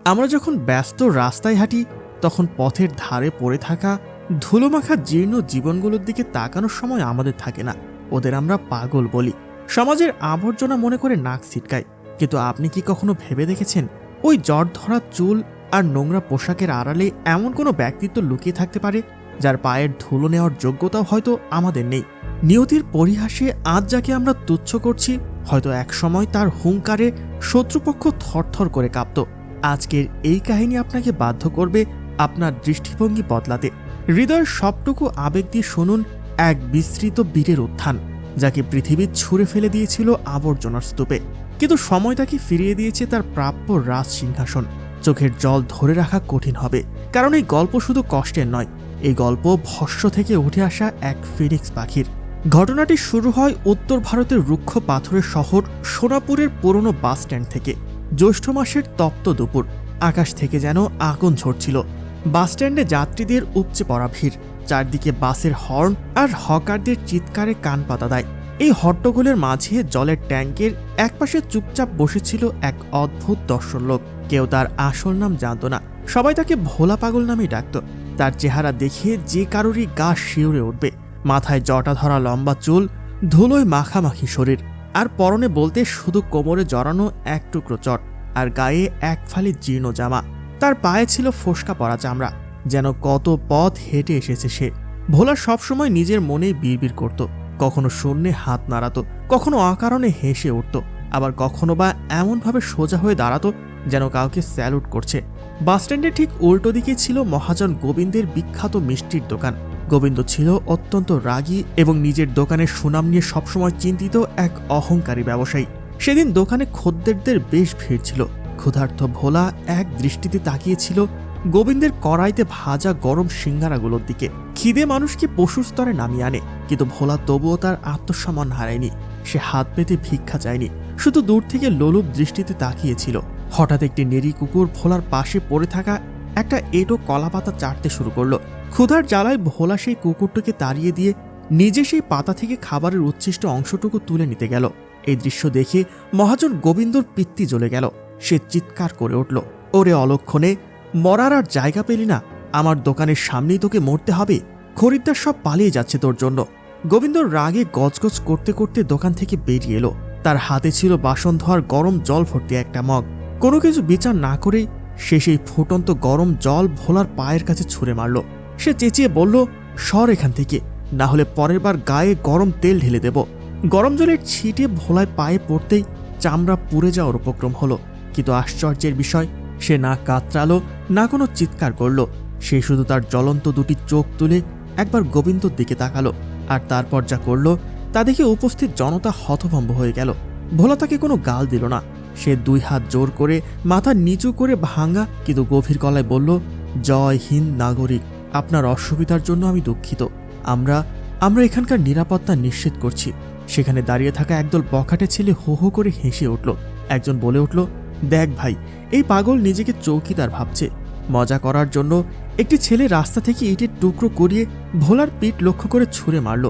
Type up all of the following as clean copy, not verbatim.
আমরা যখন ব্যস্ত রাস্তায় হাঁটি তখন পথের ধারে পড়ে থাকা ধুলোমাখা জীর্ণ জীবনগুলোর দিকে তাকানোর সময় আমাদের থাকে না। ওদের আমরা পাগল বলি, সমাজের আবর্জনা মনে করে নাক ছিটকাই। কিন্তু আপনি কি কখনো ভেবে দেখেছেন ওই জট ধরা চুল আর নোংরা পোশাকের আড়ালে এমন কোনো ব্যক্তিত্ব লুকিয়ে থাকতে পারে যার পায়ের ধুলো নেওয়ার যোগ্যতাও হয়তো আমাদের নেই? নিয়তির পরিহাসে আজ যাকে আমরা তুচ্ছ করছি, হয়তো একসময় তার হুঙ্কারে শত্রুপক্ষ থরথর করে কাঁপত। আজকের এই কাহিনী আপনাকে বাধ্য করবে আপনার দৃষ্টিভঙ্গি বদলাতে। হৃদয়ের সবটুকু আবেগ দিয়ে শুনুন এক বিস্তৃত বীরের উত্থান, যাকে পৃথিবী ছুঁড়ে ফেলে দিয়েছিল আবর্জনার স্তূপে, কিন্তু সময় তাকে ফিরিয়ে দিয়েছে তার প্রাপ্য রাজ সিংহাসন। চোখের জল ধরে রাখা কঠিন হবে, কারণ এই গল্প শুধু কষ্টের নয়, এই গল্প ভস্ম থেকে উঠে আসা এক ফিনিক্স পাখির। ঘটনাটি শুরু হয় উত্তর ভারতের রুক্ষ পাথরের শহর সোনাপুরের পুরনো বাস স্ট্যান্ড থেকে। জ্যৈষ্ঠ মাসের তপ্ত দুপুর, আকাশ থেকে যেন আগুন ঝরছিল। বাস স্ট্যান্ডে যাত্রীদের উপচে পড়া ভিড়, চারদিকে বাসের হর্ন আর হকারদের চিৎকারে কান পাতা দেয়। এই হট্টগোলের মাঝে জলের ট্যাঙ্কের একপাশে চুপচাপ বসেছিল এক অদ্ভুত দর্শন লোক। কেউ তার আসল নাম জানত না, সবাই তাকে ভোলা পাগল নামেই ডাকত। তার চেহারা দেখে যে কারোরই গা শিউরে উঠবে। মাথায় জটা ধরা লম্বা চুল, ধুলোয় মাখামাখি শরীর, আর পরনে বলতে শুধু কোমরে জড়ানো এক টুকরো চট, আর গায়ে এক ফালি জীর্ণ জামা। তার পায়ে ছিল ফোসকা পড়া চামড়া, যেন কত পথ হেঁটে এসেছে সে। ভোলা সবসময় নিজের মনেই বিড়বিড় করত, কখনো শূন্যে হাত নাড়াতো, কখনো অকারণে হেসে উঠত, আবার কখনো বা এমনভাবে সোজা হয়ে দাঁড়াতো যেন কাউকে স্যালুট করছে। বাসস্ট্যান্ডের ঠিক উল্টো দিকে ছিল মহাজন গোবিন্দের বিখ্যাত মিষ্টির দোকান। গোবিন্দ ছিল অত্যন্ত রাগী এবং নিজের দোকানের সুনাম নিয়ে সবসময় চিন্তিত এক অহংকারী ব্যবসায়ী। সেদিন দোকানে খদ্দেরদের বেশ ভিড় ছিল। ক্ষুধার্ত ভোলা এক দৃষ্টিতে তাকিয়েছিল গোবিন্দের কড়াইতে ভাজা গরম সিঙ্গারাগুলোর দিকে। খিদে মানুষকে পশুর স্তরে নামিয়ে আনে, কিন্তু ভোলা তবুও তার আত্মসম্মান হারায়নি। সে হাত পেতে ভিক্ষা চায়নি, শুধু দূর থেকে লোলুপ দৃষ্টিতে তাকিয়েছিল। হঠাৎ একটি নেড়ি কুকুর ভোলার পাশে পড়ে থাকা একটা এঁটো কলাপাতা চাটতে শুরু করলো। ক্ষুধার জ্বালায় ভোলা সেই কুকুরটাকে তাড়িয়ে দিয়ে নিজে সেই পাতা থেকে খাবারের উচ্ছিষ্ট অংশটুকু তুলে নিতে গেল। এই দৃশ্য দেখে মহাজন গোবিন্দর পিত্তি জ্বলে গেল। সে চিৎকার করে উঠল, ওরে অলক্ষণে, মরার আর জায়গা পেলি না? আমার দোকানের সামনেই তোকে মরতে হবে। খরিদ্দার সব পালিয়ে যাচ্ছে তোর জন্য। গোবিন্দ রাগে গজগজ করতে করতে দোকান থেকে বেরিয়ে এলো। তার হাতে ছিল বাসন ধোয়ার গরম জল ভর্তি একটা মগ। কোনো কিছু বিচার না করেই সে সেই ফুটন্ত গরম জল ভোলার পায়ের কাছে ছুঁড়ে মারল। সে চেঁচিয়ে বলল, সর এখান থেকে, না হলে পরের বার গায়ে গরম তেল ঢেলে দেব। গরম জলের ছিটে ভোলায় পায়ে পড়তেই চামড়া পুড়ে যাওয়ার উপক্রম হলো। কিন্তু আশ্চর্যের বিষয়, সে না কাতরালো না কোনো চিৎকার করল। সে শুধু তার জ্বলন্ত দুটি চোখ তুলে একবার গোবিন্দর দিকে তাকালো, আর তারপর যা করল তা দেখে উপস্থিত জনতা হতভম্ব হয়ে গেল। ভোলা তাকে কোনো গাল দিল না। সে দুই হাত জোর করে মাথা নিচু করে ভাঙা কিন্তু গভীর গলায় বলল, জয় হিন্দ নাগরিক, আপনার অসুবিধার জন্য আমি দুঃখিত। আমরা এখানকার নিরাপত্তা নিশ্চিত করছি। সেখানে দাঁড়িয়ে থাকা একদল বখাটে ছেলে হো হো করে হেসে উঠল। একজন বলে উঠল, দেখ ভাই, এই পাগল নিজেকে চৌকিদার ভাবছে। মজা করার জন্য একটি ছেলে রাস্তা থেকে ইটের টুকরো করিয়ে ভোলার পিঠ লক্ষ্য করে ছুঁড়ে মারল।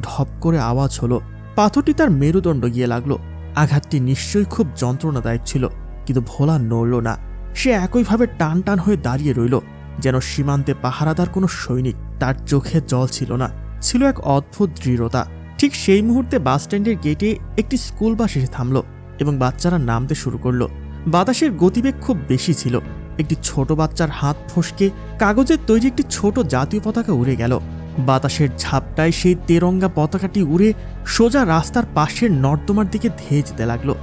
ঢপ করে আওয়াজ হলো। পাথরটি তার মেরুদণ্ড গিয়ে লাগলো। আঘাতটি নিশ্চয়ই খুব যন্ত্রণাদায়ক ছিল, কিন্তু ভোলা নড়ল না। সে একইভাবে টান টান হয়ে দাঁড়িয়ে রইল, যেন সীমান্তে পাহারাদার কোনো সৈনিক। তার চোখে জল ছিল না, ছিল এক অদ্ভুত দৃঢ়তা। ঠিক সেই মুহূর্তে বাসস্ট্যান্ডের গেটে একটি স্কুল বাস এসে থামল এবং বাচ্চারা নামতে শুরু করলো। বাতাসের গতিবেগ খুব বেশি ছিল। একটি ছোট বাচ্চার হাত ফসকে কাগজের তৈরি একটি ছোট জাতীয় পতাকা উড়ে গেল। বাতাসের ঝাপটায় সেই তেরঙ্গা পতাকাটি উড়ে সোজা রাস্তার পাশের নর্দমার দিকে ধেয়ে যেতে লাগলো।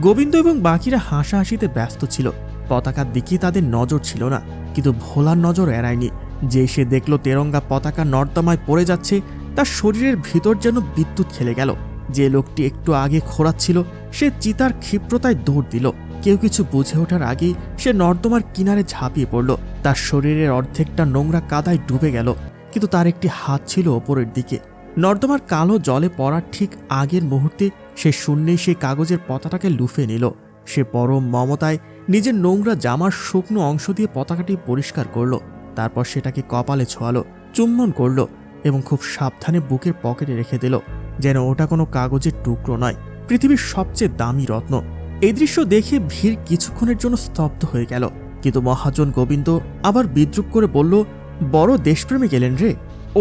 গোবিন্দ এবং বাকিরা হাসাহাসিতে ব্যস্ত ছিল। পতাকার দিকে তাদের নজর ছিল না, কিন্তু ভোলার নজর এড়ায়নি। যে সে দেখল তেরঙ্গা পতাকা নর্দমায় পড়ে যাচ্ছে, তার শরীরের ভিতর যেন বিদ্যুৎ খেলে গেল। যে লোকটি একটু আগে খোঁড়াচ্ছিল সে চিতার ক্ষিপ্রতায় দৌড় দিল। কেউ কিছু বুঝে ওঠার আগেই সে নর্দমার কিনারে ঝাঁপিয়ে পড়ল। তার শরীরের অর্ধেকটা নোংরা কাদায় ডুবে গেল, কিন্তু তার একটি হাত ছিল ওপরের দিকে। নর্দমার কালো জলে পড়ার ঠিক আগের মুহূর্তে সে শূন্যেই সেই কাগজের পতাকাকে লুফে নিল। সে পরম মমতায় নিজের নোংরা জামার শুকনো অংশ দিয়ে পতাকাটি পরিষ্কার করল। তারপর সেটাকে কপালে ছোঁয়ালো, চুম্বন করল এবং খুব সাবধানে বুকের পকেটে রেখে দিল, যেন ওটা কোনো কাগজের টুকরো নয়, পৃথিবীর সবচেয়ে দামি রত্ন। এই দৃশ্য দেখে ভিড় কিছুক্ষণের জন্য স্তব্ধ হয়ে গেল। কিন্তু মহাজন গোবিন্দ আবার বিদ্রুপ করে বলল, বড় দেশপ্রেমে গেলেন রে,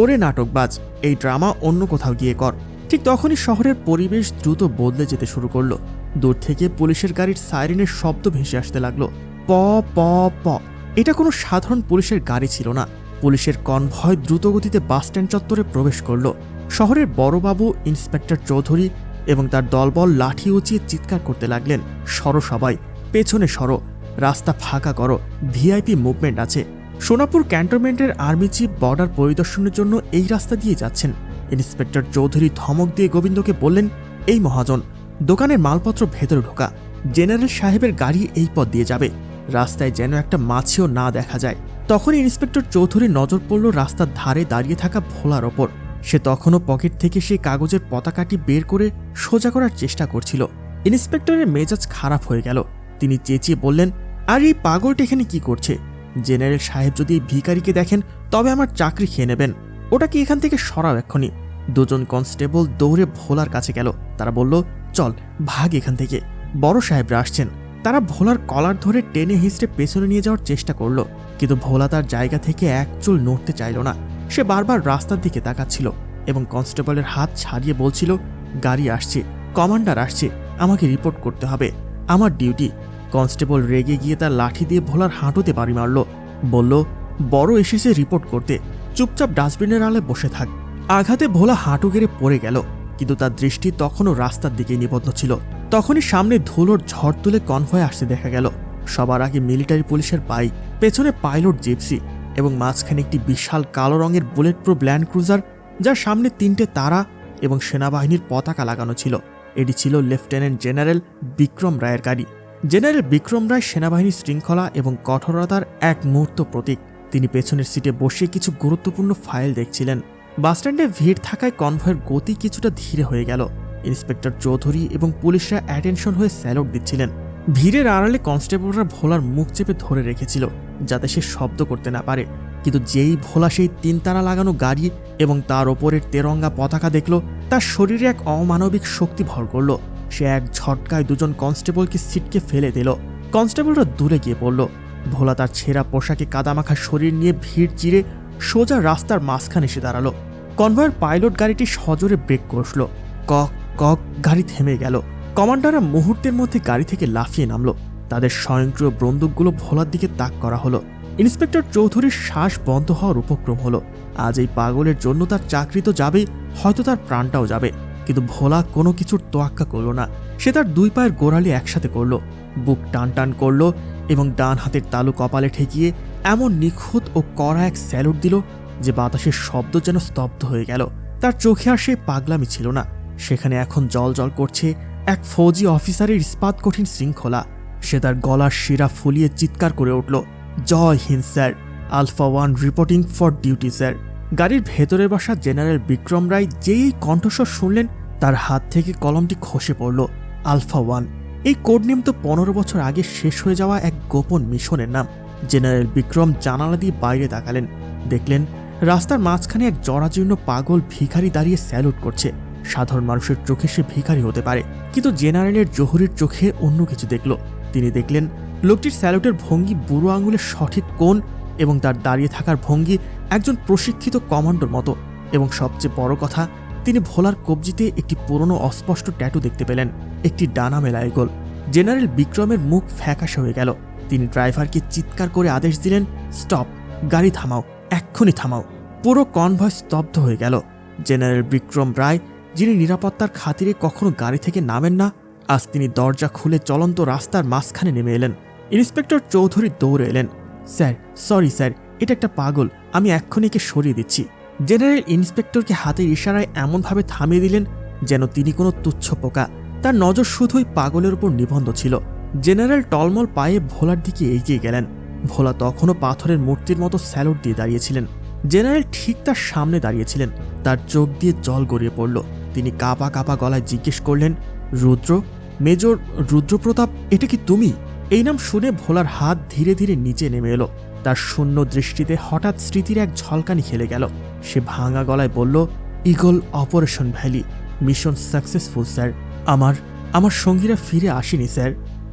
ওরে নাটকবাজ, এই ড্রামা অন্য কোথাও গিয়ে কর। ঠিক তখনই শহরের পরিবেশ দ্রুত বদলে যেতে শুরু করলো। দূর থেকে পুলিশের গাড়ির সাইরেনের শব্দ ভেসে আসতে লাগলো। প প প এটা কোনো সাধারণ পুলিশের গাড়ি ছিল না। পুলিশের কনভয় দ্রুতগতিতে বাসস্ট্যান্ড চত্বরে প্রবেশ করলো। শহরের বড়বাবু ইন্সপেক্টর চৌধুরী এবং তার দলবল লাঠি উঁচিয়ে চিৎকার করতে লাগলেন, সরো সবাই, পেছনে সরো, রাস্তা ফাঁকা করো, ভিআইপি মুভমেন্ট আছে। সোনাপুর ক্যান্টনমেন্টের আর্মি চিফ বর্ডার পরিদর্শনের জন্য এই রাস্তা দিয়ে যাচ্ছেন। ইন্সপেক্টর চৌধুরী ধমক দিয়ে গোবিন্দকে বললেন, এই মহাজন, দোকানের মালপত্র ভেতরে ঢোকা, জেনারেল সাহেবের গাড়ি এই পথ দিয়ে যাবে, রাস্তায় যেন একটা মাছিও না দেখা যায়। তখন ইন্সপেক্টর চৌধুরীর নজর পড়ল রাস্তার ধারে দাঁড়িয়ে থাকা ভোলার ওপর। সে তখনও পকেট থেকে সেই কাগজের পতাকাটি বের করে সোজা করার চেষ্টা করছিল। ইন্সপেক্টরের মেজাজ খারাপ হয়ে গেল। তিনি চেঁচিয়ে বললেন, আর এই পাগলটা এখানে কি করছে? জেনারেল সাহেব যদি এই ভিখারিকে দেখেন তবে আমার চাকরি খেয়ে নেবেন। ওটাকে এখান থেকে সরাও এক্ষুনি। দুজন কনস্টেবল দৌড়ে ভোলার কাছে গেল। তারা বলল, চল ভাগ এখান থেকে, বড় সাহেবরা আসছেন। তারা ভোলার কলার ধরে টেনে হিঁচড়ে পেছনে নিয়ে যাওয়ার চেষ্টা করলো, কিন্তু ভোলা তার জায়গা থেকে এক চুল নড়তে চাইল না। সে বারবার রাস্তার দিকে তাকাচ্ছিল এবং কনস্টেবলের হাত ছাড়িয়ে বলছিল, গাড়ি আসছে, কমান্ডার আসছে, আমাকে রিপোর্ট করতে হবে, আমার ডিউটি। কনস্টেবল রেগে গিয়ে তার লাঠি দিয়ে ভোলার হাঁটুতে বাড়ি মারল। বলল, বড় এসেছে রিপোর্ট করতে, চুপচাপ ডাস্টবিনের আলে বসে থাক। আঘাতে ভোলা হাঁটু গেড়ে পড়ে গেল, কিন্তু তার দৃষ্টি তখনও রাস্তার দিকে নিবদ্ধ ছিল। তখনই সামনে ধুলোর ঝড় তুলে কনভয় আসতে দেখা গেল। সবার আগে মিলিটারি পুলিশের বাইক, পেছনে পাইলট জিপসি এবং মাঝখানে একটি বিশাল কালো রঙের বুলেট প্রুফ ল্যান্ড ক্রুজার, যার সামনে 3টে তারা এবং সেনাবাহিনীর পতাকা লাগানো ছিল। এটি ছিল লেফটেন্যান্ট জেনারেল বিক্রম রায়ের গাড়ি। জেনারেল বিক্রম রায় সেনাবাহিনীর শৃঙ্খলা এবং কঠোরতার এক মুহূর্ত প্রতীক। তিনি পেছনের সিটে বসে কিছু গুরুত্বপূর্ণ ফাইল দেখছিলেন। বাসস্ট্যান্ডে ভিড় থাকায় কনভয়ের গতি কিছুটা ধীরে হয়ে গেল। ইন্সপেক্টর চৌধুরী এবং পুলিশরা অ্যাটেনশন হয়ে স্যালুট দিচ্ছিলেন। ভিড়ের আড়ালে কনস্টেবলরা ভোলার মুখ চেপে ধরে রেখেছিল যাতে সে শব্দ করতে না পারে। কিন্তু যেই ভোলা সেই 3 তারা লাগানো গাড়ি এবং তার ওপরের তেরঙ্গা পতাকা দেখল, তার শরীরে এক অমানবিক শক্তি ভর করল। সে এক ঝটকায় দুজন কনস্টেবলকে সিটকে ফেলে দিল। কনস্টেবলরা দূরে গিয়ে পড়ল। ভোলা তার ছেঁড়া পোশাকে কাদামাখা শরীর নিয়ে ভিড় চিরে সোজা রাস্তার মাঝখানে এসে দাঁড়ালো। কনভয়ের পাইলট গাড়িটি সজোরে ব্রেক কষল। কক কক গাড়ি থেমে গেল। কমান্ডাররা মুহূর্তের মধ্যে গাড়ি থেকে লাফিয়ে নামলো। তাদের স্বয়ংক্রিয় বন্দুকগুলো ভোলার দিকে তাক করা হলো। ইন্সপেক্টর চৌধুরীর শ্বাস বন্ধ হওয়ার উপক্রম হলো। আজ এই পাগলের জন্য তার চাকরি তো যাবেই, হয়তো তার প্রাণটাও যাবে। কিন্তু ভোলা কোনো কিছুর তোয়াক্কা করল না। সে তার 2 পায়ের গোড়ালি একসাথে করল, বুক টান টান করল এবং ডান হাতের তালু কপালে ঠেকিয়ে এমন নিখুঁত ও কড়া এক স্যালুট দিল যে বাতাসের শব্দ যেন স্তব্ধ হয়ে গেল। তার চোখে আর সেই পাগলামি ছিল না। সেখানে এখন জল জল করছে এক ফৌজি অফিসারের ইস্পাত কঠিন শৃঙ্খলা। সে তার গলার শিরা ফুলিয়ে চিৎকার করে উঠল, Jai Hind sir, alpha 1 reporting for duty sir. গাড়ির ভেতরে বসা জেনারেল বিক্রম রায় যেই কণ্ঠস্বর শুনলেন, তার হাত থেকে কলমটি খসে পড়ল। আলফা 1, এই কোড নেম তো 15 বছর আগে শেষ হয়ে যাওয়া এক গোপন মিশনের নাম। জেনারেল বিক্রম জানালা দিয়ে বাইরে তাকালেন। দেখলেন রাস্তার মাঝখানে এক জরাজীর্ণ পাগল ভিখারি দাঁড়িয়ে স্যালুট করছে। সাধারণ মানুষের চোখে সে ভিখারি হতে পারে, কিন্তু জেনারেলের জহুরির চোখে অন্য কিছু দেখল। তিনি দেখলেন লোকটির স্যালুটের ভঙ্গি বুড়ো আঙুলের সঠিক কোণ এবং তার দাঁড়িয়ে থাকার ভঙ্গি একজন প্রশিক্ষিত কমান্ডোর মতো। এবং সবচেয়ে বড় কথা, তিনি ভোলার কবজিতে একটি পুরনো অস্পষ্ট ট্যাটু দেখতে পেলেন, একটি ডানা মেলা এগোল। জেনারেল বিক্রমের মুখ ফ্যাকাশে হয়ে গেল। তিনি ড্রাইভারকে চিৎকার করে আদেশ দিলেন, স্টপ, গাড়ি থামাও, এক্ষুনি থামাও। পুরো কনভয় স্তব্ধ হয়ে গেল। জেনারেল বিক্রম রায়, যিনি নিরাপত্তার খাতিরে কখনো গাড়ি থেকে নামেন না, আজ তিনি দরজা খুলে চলন্ত রাস্তার মাঝখানে নেমে এলেন। ইন্সপেক্টর চৌধুরী দৌড়ে এলেন। স্যার, সরি স্যার, এটা একটা পাগল, আমি এক্ষুনি একে সরিয়ে দিচ্ছি। জেনারেল ইন্সপেক্টরকে হাতের ইশারায় এমনভাবে থামিয়ে দিলেন যেন তিনি কোনো তুচ্ছ পোকা। তার নজর শুধুই পাগলের উপর নিবন্ধ ছিল। জেনারেল টলমল পায়ে ভোলার দিকে এগিয়ে গেলেন। ভোলা তখনও পাথরের মূর্তির মতো স্যালুট দিয়ে দাঁড়িয়েছিলেন। জেনারেল ঠিক তার সামনে দাঁড়িয়েছিলেন। তার চোখ দিয়ে জল গড়িয়ে পড়ল। তিনি কাঁপা কাঁপা গলায় জিজ্ঞেস করলেন, রুদ্র, মেজর রুদ্রপ্রতাপ, এটা কি তুমি? এই নাম শুনে ভোলার হাত ধীরে ধীরে নিচে নেমে এলো। তার শূন্য দৃষ্টিতে হঠাৎ স্মৃতির এক ঝলকানি খেলে গেল। সে ভাঙা গলায় বলল, eagle operation valley, mission successful sir. আমার সঙ্গীরা ফিরে আসেনি স্যার।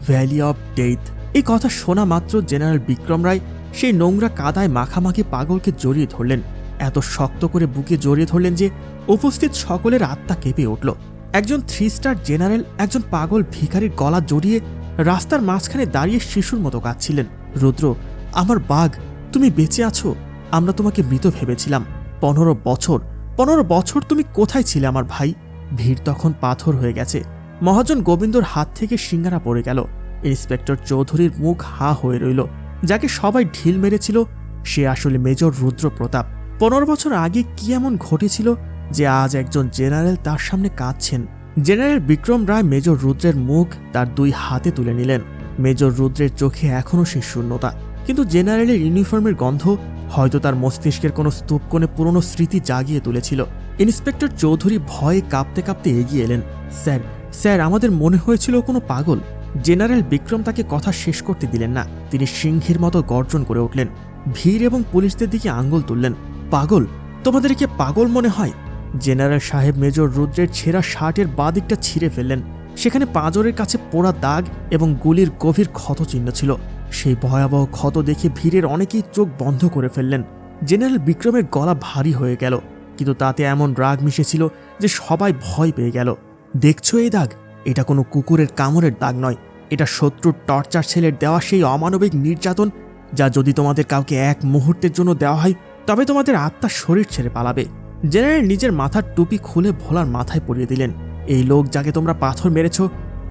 ভ্যালি অফ ডেথ, এই কথা শোনা মাত্র জেনারেল বিক্রম রায় সেই নোংরা কাদায় মাখামাখি পাগলকে জড়িয়ে ধরলেন। এত শক্ত করে বুকে জড়িয়ে ধরলেন যে উপস্থিত সকলের আত্মা কেঁপে উঠল। একজন 3 স্টার জেনারেল একজন পাগল ভিখারির গলা জড়িয়ে রাস্তার মাঝখানে দাঁড়িয়ে শিশুর মতো কাঁদছিলেন। রুদ্র, আমার বাঘ, তুমি বেঁচে আছো। আমরা তোমাকে মৃত ভেবেছিলাম। 15 বছর তুমি কোথায় ছিলে আমার ভাই? ভিড় তখন পাথর হয়ে গেছে। মহাজন গোবিন্দর হাত থেকে সিঙ্গারা পড়ে গেল। ইন্সপেক্টর চৌধুরীর মুখ হা হয়ে রইল। যাকে সবাই ঢিল মেরেছিল সে আসলে মেজর রুদ্র প্রতাপ। 15 বছর আগে কি এমন ঘটেছিল যে আজ একজন জেনারেল তার সামনে কাঁদছেন? জেনারেল বিক্রম রায় মেজর রুদ্রের মুখ তার 2 হাতে তুলে নিলেন। মেজর রুদ্রের চোখে এখনও সেই শূন্যতা, কিন্তু জেনারেলের ইউনিফর্মের গন্ধ হয়তো তার মস্তিষ্কের কোনো স্তূপ কোণে পুরনো স্মৃতি জাগিয়ে তুলেছিল। ইন্সপেক্টর চৌধুরী ভয়ে কাঁপতে কাঁপতে এগিয়ে এলেন। স্যার, স্যার, আমাদের মনে হয়েছিল কোনো পাগল। জেনারেল বিক্রম তাকে কথা শেষ করতে দিলেন না। তিনি সিংহের মতো গর্জন করে উঠলেন। ভিড় এবং পুলিশদের দিকে আঙ্গুল তুললেন। পাগল? তোমাদেরকে পাগল মনে হয়? জেনারেল সাহেব মেজর রুদ্রের ছেঁড়া শার্টের বাদিকটা ছিঁড়ে ফেললেন। সেখানে পাঁজরের কাছে পোড়া দাগ এবং গুলির গভীর ক্ষতচিহ্ন ছিল। সেই ভয়াবহ ক্ষত দেখে ভিড়ের অনেকেই চোখ বন্ধ করে ফেললেন। জেনারেল বিক্রমের গলা ভারী হয়ে গেল, কিন্তু তাতে এমন রাগ মিশেছিল যে সবাই ভয় পেয়ে গেল। দেখছো এই দাগ? এটা কোনো কুকুরের কামড়ের দাগ নয়। এটা শত্রুর টর্চার ছেলের দেওয়া সেই অমানবিক নির্যাতন, যা যদি তোমাদের কাউকে এক মুহূর্তের জন্য দেওয়া হয় তবে তোমাদের আত্মা শরীর ছেড়ে পালাবে। জেনারেল নিজের মাথার টুপি খুলে ভোলার মাথায় পরিয়ে দিলেন। এই লোক যাকে তোমরা পাথর মেরেছ,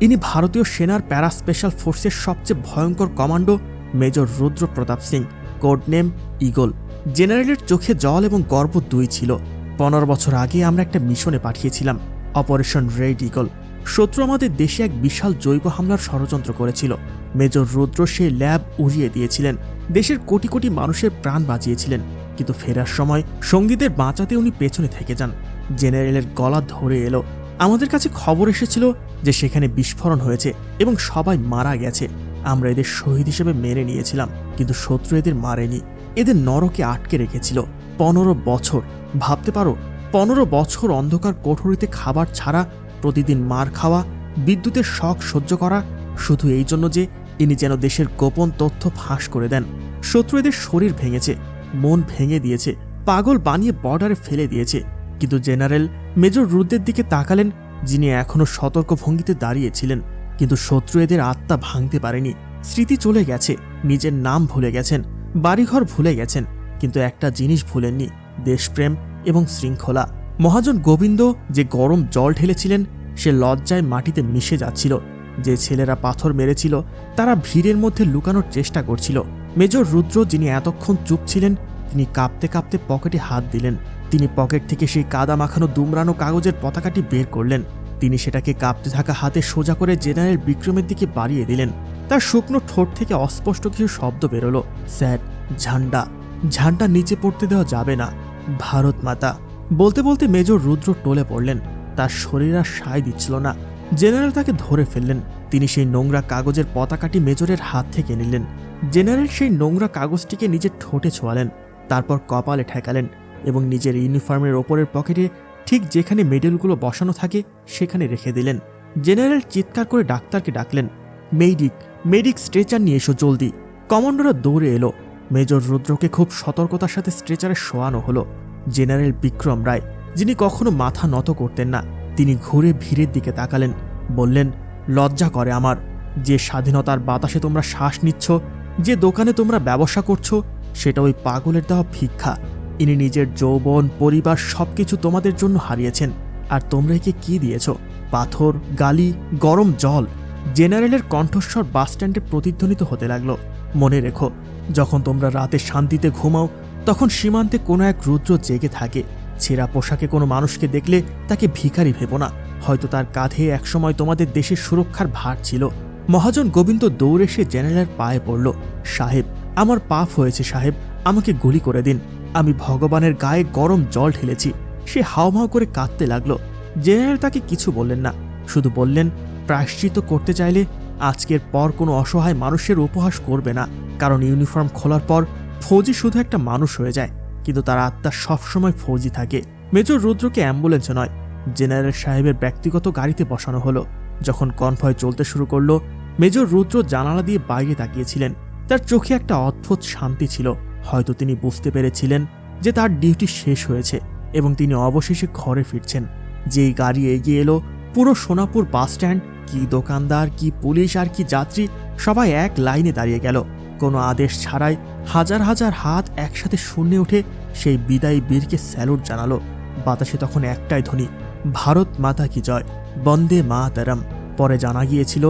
ইনি ভারতীয় সেনার প্যারা স্পেশাল ফোর্সের সবচেয়ে ভয়ঙ্কর কমান্ডো মেজর রুদ্র Pratap Singh, code name eagle. জেনারেলের চোখে জল এবং গর্ব 2 ছিল। 15 বছর আগে আমরা একটা মিশনে পাঠিয়েছিলাম, অপারেশন রেড ঈগল। শত্রু আমাদের দেশে এক বিশাল জৈব হামলার ষড়যন্ত্র করেছিল। মেজর রুদ্র সেই ল্যাব উড়িয়ে দিয়েছিলেন, দেশের কোটি কোটি মানুষের প্রাণ বাঁচিয়েছিলেন। কিন্তু ফেরার সময় সঙ্গীদের বাঁচাতে উনি পেছনে থেকে যান। জেনারেলের গলা ধরে এলো। আমাদের কাছে খবর এসেছিল যে সেখানে বিস্ফোরণ হয়েছে এবং সবাই মারা গেছে। আমরা এদের শহীদ হিসেবে মেনে নিয়েছিলাম, কিন্তু শত্রু এদের মারেনি, এদের নরকে আটকে রেখেছিল। 15 বছর, ভাবতে পারো, 15 বছর অন্ধকার কোঠরিতে খাবার ছাড়া, প্রতিদিন মার খাওয়া, বিদ্যুতের শক সহ্য করা, শুধু এই জন্য যে ইনি যেন দেশের গোপন তথ্য ফাঁস করে দেন। শত্রু এদের শরীর ভেঙেছে, মন ভেঙে দিয়েছে, পাগল বানিয়ে বর্ডারে ফেলে দিয়েছে। কিন্তু জেনারেল মেজর রুদ্রের দিকে তাকালেন, যিনি এখনও সতর্ক ভঙ্গিতে দাঁড়িয়েছিলেন। কিন্তু শত্রু এদের আত্মা ভাঙতে পারেনি। স্মৃতি চলে গেছে, নিজের নাম ভুলে গেছেন, বাড়িঘর ভুলে গেছেন, কিন্তু একটা জিনিস ভুলেননি, দেশপ্রেম এবং শৃঙ্খলা। মহাজন গোবিন্দ যে গরম জল ঢেলেছিলেন সে লজ্জায় মাটিতে মিশে যাচ্ছিল। যে ছেলেরা পাথর মেরেছিল তারা ভিড়ের মধ্যে লুকানোর চেষ্টা করছিল। মেজর রুদ্র, যিনি এতক্ষণ চুপ ছিলেন, তিনি কাঁপতে কাঁপতে পকেটে হাত দিলেন। তিনি পকেট থেকে সেই কাদা মাখানো দুমড়ানো কাগজের পতাকাটি বের করলেন। তিনি সেটাকে কাঁপতে থাকা হাতে সোজা করে জেনারেল বিক্রমের দিকে বাড়িয়ে দিলেন। তার শুকনো ঠোঁট থেকে অস্পষ্ট কিছু শব্দ বেরোলো। স্যার, ঝান্ডা, ঝান্ডা নিচে পড়তে দেওয়া যাবে না, ভারত মাতা। বলতে বলতে মেজর রুদ্র টলে পড়লেন। তার শরীর আর সায় দিচ্ছিল না। জেনারেল তাকে ধরে ফেললেন। তিনি সেই নোংরা কাগজের পতাকাটি মেজরের হাত থেকে নিলেন। জেনারেল সেই নোংরা কাগজটিকে নিজের ঠোঁটে ছোঁয়ালেন, তারপর কপালে ঠেকালেন এবং নিজের ইউনিফর্মের ওপরের পকেটে ঠিক যেখানে মেডেলগুলো বসানো থাকে সেখানে রেখে দিলেন। জেনারেল চিৎকার করে ডাক্তারকে ডাকলেন। মেডিক, মেডিক, স্ট্রেচার নিয়ে এসো জলদি। কমান্ডোরা দৌড়ে এলো। মেজর রুদ্রকে খুব সতর্কতার সাথে স্ট্রেচারে শোয়ানো হলো। জেনারেল বিক্রম রায়, যিনি কখনো মাথা নত করতেন না, তিনি ঘুরে ভিড়ের দিকে তাকালেন, বললেন, লজ্জা করে আমার। যে স্বাধীনতার বাতাসে তোমরা শ্বাস নিচ্ছ, যে দোকানে তোমরা ব্যবসা করছো, সেটা ওই পাগলের দেওয়া ভিক্ষা। ইনি নিজের যৌবন, পরিবার সবকিছু তোমাদের জন্য হারিয়েছেন, আর তোমরা একে কি দিয়েছ? পাথর, গালি, গরম জল। জেনারেলের কণ্ঠস্বর বাসস্ট্যান্ডে প্রতিধ্বনিত হতে লাগলো। মনে রেখো, যখন তোমরা রাতে শান্তিতে ঘুমাও তখন সীমান্তে কোনো এক রুদ্র জেগে থাকে। ছেঁড়া পোশাকে কোনো মানুষকে দেখলে তাকে ভিখারি ভেবো না, হয়তো তার কাঁধে একসময় তোমাদের দেশের সুরক্ষার ভার ছিল। মহাজন গোবিন্দ দৌড়ে এসে জেনারেলের পায়ে পড়ল। সাহেব, আমার পাপ হয়েছে সাহেব, আমাকে গুলি করে দিন। আমি ভগবানের গায়ে গরম জল ঢেলেছি। সে হাউমাউ করে কাঁদতে লাগলো। জেনারেল তাকে কিছু বললেন না, শুধু বললেন, প্রায়শ্চিত্ত করতে চাইলে আজকের পর কোনো অসহায় মানুষের উপহাস করবে না, কারণ ইউনিফর্ম খোলার পর ফৌজি শুধু একটা মানুষ হয়ে যায়, কিন্তু তার আত্মা সবসময় ফৌজি থাকে। মেজর রুদ্রকে অ্যাম্বুলেন্সে নয়, জেনারেল সাহেবের ব্যক্তিগত গাড়িতে বসানো হলো। যখন কনভয় চলতে শুরু করলো, মেজর রুদ্র জানালা দিয়ে বাইরে তাকিয়েছিলেন। তার চোখে একটা অদ্ভুত শান্তি ছিল। হয়তো তিনি বুঝতে পেরেছিলেন যে তার ডিউটি শেষ হয়েছে এবং তিনি অবশেষে ঘরে ফিরছেন। যেই গাড়ি এগিয়ে এলো, পুরো সোনাপুর বাস স্ট্যান্ড, কি দোকানদার, কি পুলিশ আর কি যাত্রী, সবাই এক লাইনে দাঁড়িয়ে গেল। কোনো আদেশ ছাড়াই হাজার হাজার হাত একসাথে শূন্যে উঠে সেই বিদায়ী বীরকে স্যালুট জানালো। বাতাসে তখন একটাই ধ্বনি, ভারত মাতা কি জয়, বন্দে মাতরম। পরে জানা গিয়েছিল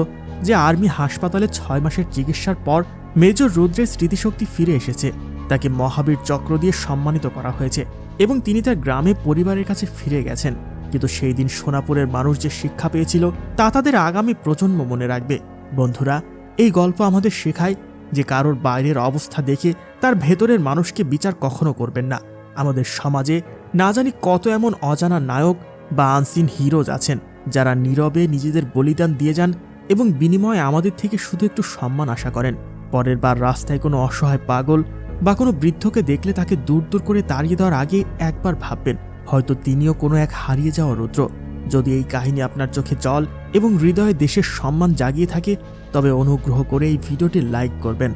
যে আর্মি হাসপাতালে 6 মাসের চিকিৎসার পর মেজর রুদ্রের স্মৃতিশক্তি ফিরে এসেছে। তাকে মহাবীর চক্র দিয়ে সম্মানিত করা হয়েছে এবং তিনি তার গ্রামে পরিবারের কাছে ফিরে গেছেন। কিন্তু সেই দিন সোনাপুরের মানুষ যে শিক্ষা পেয়েছিল তা তাদের আগামী প্রজন্ম মনে রাখবে। বন্ধুরা, এই গল্প আমাদের শেখায় যে কারোর বাইরের অবস্থা দেখে তার ভেতরের মানুষকে বিচার কখনো করবেন না। আমাদের সমাজে না জানি কত এমন অজানা নায়ক বা আনসিন হিরোজ আছেন যারা নীরবে নিজেদের বলিদান দিয়ে যান এবং বিনিময়ে আমাদের থেকে শুধু একটু সম্মান আশা করেন। পরের বার রাস্তায় কোনো অসহায় পাগল বা কোনো বৃদ্ধকে দেখলে তাকে দূর দূর করে তাড়িয়ে দেওয়ার আগে একবার ভাববেন, হয়তো তিনিও কোনো এক হারিয়ে যাওয়া রুদ্র। যদি এই কাহিনী আপনার চোখে জল এবং হৃদয়ে দেশের সম্মান জাগিয়ে থাকে, তবে অনুগ্রহ করে এই ভিডিওটি লাইক করবেন।